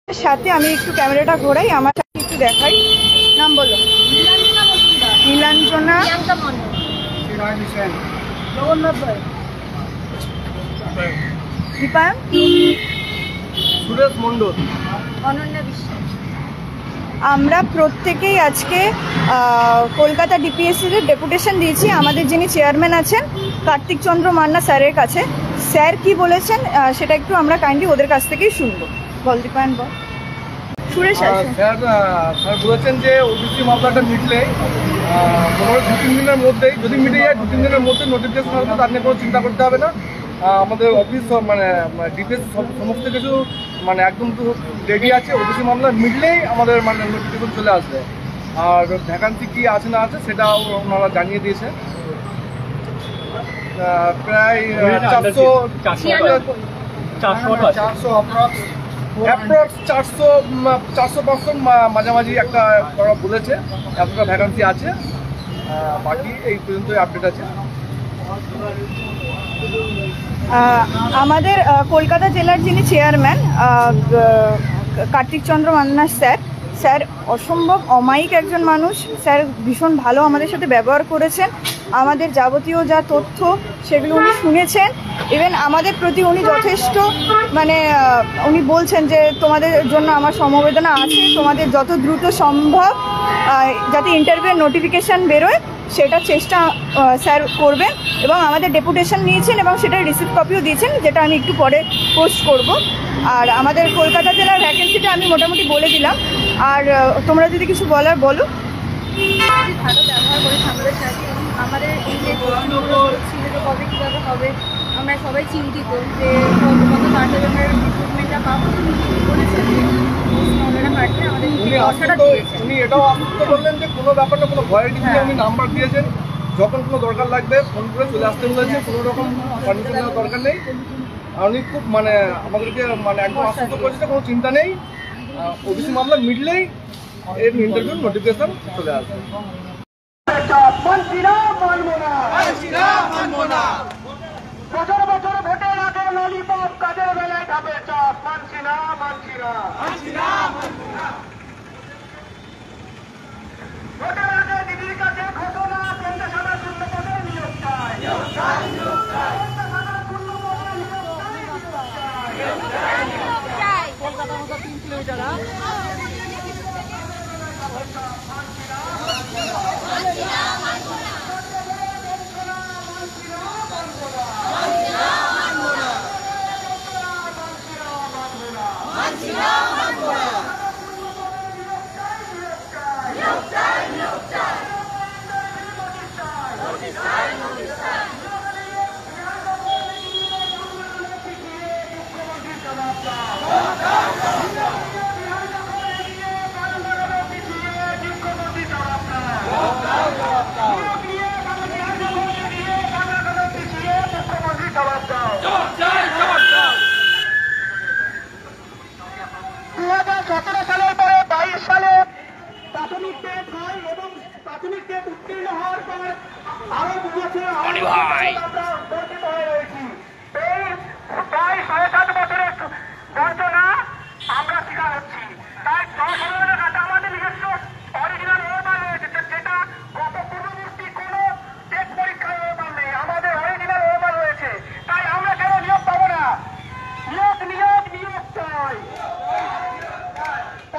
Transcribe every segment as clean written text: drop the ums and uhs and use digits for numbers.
সাথে আমি একটু ক্যামেরাটা ঘোরাই, আমার সাথে একটু দেখাই। নাম বলো। নীলাঞ্জনা, দীপায়ন, সুরেশ মণ্ডল, অনন্যা বিশ্বাস। আমরা প্রত্যেকেই আজকে কলকাতা ডিপিএসসির ডেপুটেশন দিয়েছি আমাদের যিনি চেয়ারম্যান আছেন কার্তিক চন্দ্র মান্না স্যারের কাছে। স্যার কি বলেছেন সেটা একটু আমরা কাইন্ডলি ওদের কাছ থেকেই শুনবো। বল দীপায়ন বল। সুরেশ আছে। স্যার বলেছেন যে ওবিসি মামলাটা মিটলে পনেরো 2-3 দিনের মধ্যেই, যদি মিটে যায় 2-3 দিনের মধ্যে নোটিফিকেশন আসবে, তার নিয়ে কোনো চিন্তা করতে হবে না। আমাদের অফিস মানে ডিপিএস সমস্ত কিছু মানে একদম তো রেডি আছে। ওবিসি মামলা মিটলেই আমাদের মানে নোটিফিকেশন চলে আসবে। আর ভ্যাকান্সি কি আছে না আছে সেটাও ওনারা জানিয়ে দিয়েছে। প্রায় 400-500 মাঝামাঝি একটা ওরা বলেছে, এতটা ভ্যাকান্সি আছে। বাকি এই পর্যন্ত আপডেট আছে। আমাদের কলকাতা জেলার যিনি চেয়ারম্যান কার্তিক চন্দ্র মান্না স্যার অসম্ভব অমায়িক একজন মানুষ। স্যার ভীষণ ভালো আমাদের সাথে ব্যবহার করেছেন, আমাদের যাবতীয় যা তথ্য সেগুলো উনি শুনেছেন। ইভেন আমাদের প্রতি উনি যথেষ্ট মানে উনি বলছেন যে তোমাদের জন্য আমার সমবেদনা আছে, তোমাদের যত দ্রুত সম্ভব যাতে ইন্টারভিউয়ের নোটিফিকেশান বেরোয় সেটা চেষ্টা স্যার করবেন। এবং আমাদের ডেপুটেশন নিয়েছেন এবং সেটার রিসিপ্ট কপিও দিয়েছেন, যেটা আমি একটু পরে পোস্ট করব। আর আমাদের কলকাতা জেলার ভ্যাকেন্সিটা আমি মোটামুটি বলে দিলাম। আর তোমরা যদি কিছু বলার বলো। ভালো ব্যবহার করেছে আমাদের সাথে। আমাদের এই যে ছিল যে কবে কীভাবে হবে, আমরা সবাই চিন্তিত যে কত তাড়াতাড়ি আমরা রিক্রুটমেন্টটা পাবো। বলেছেন যে ওনারা পারলে আমাদের ভরসাটা দিয়েছেন। উনি এটাও আশ্বস্ত করলেন যে কোনো ব্যাপারটা কোনো ভয়ের কিছু নেই। উনি নাম্বার দিয়েছেন, যখন কোনো দরকার লাগবে ফোন করে চলে আসতে বলেছে, কোনো রকম পারমিশন নেওয়ার দরকার নেই। উনি খুব মানে আমাদেরকে মানে একদম আশ্বস্ত করেছে, কোনো চিন্তা নেই। ওবিসি মামলা মিটলেই এর ইন্টারভিউ নোটিফিকেশন চলে আসবে। বছর বছর ভোটের আগে ললিপপ, কাজের বেলায় ধাপের চাপ, মানছি না মানছি না। ভোটের আগে দিদির কাছে ঘোষণা, কেন্দ্র সরকার শূন্য পদে নিয়োগ চায়। কলকাতার মতো 3 কিলোমিটার। সালের পরে 22 সালে প্রাথমিক টেট হয় এবং প্রাথমিক টেট উত্তীর্ণ হওয়ার পর আরো 2 বছর আমরা বঞ্চিত হয়ে রয়েছি। এই প্রায় 7.5 বছরের বঞ্চনা আমরা শিকার হচ্ছি। তাই জনসাধারণের কাছে আমাদের নিজস্ব অরিজিনাল ওয়েবার রয়েছে, যেটা গত পূর্ববর্তী কোনো টেট পরীক্ষায় ওয়েবার নেই। আমাদের অরিজিনাল ওয়েবার রয়েছে, তাই আমরা কেন নিয়োগ পাবো না? নিয়োগ নিয়োগ নিয়োগ চাই।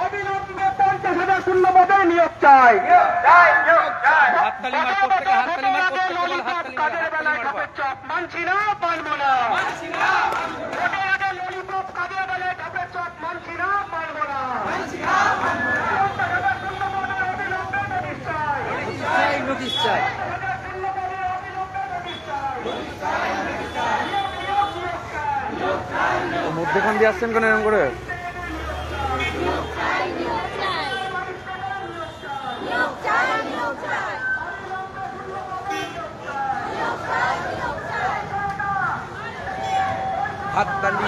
অবিলম্বে 50,000 শূন্য পদে নিয়োগ চাই। কাজের বেলায় ধাপের চাপ, মানছি না পারবো না। ভোটের আগে ললিপপ, কাজের বেলায় ধাপের চাপ, মানছি না পারবো না। 50,000 শূন্য পদে অবিলম্বে নোটিশ চাই। শূন্য পদে অবিলম্বে নোটিশ চাই। মধ্যখান দিয়ে আসছেন কেন এরকম করে? হাততালি।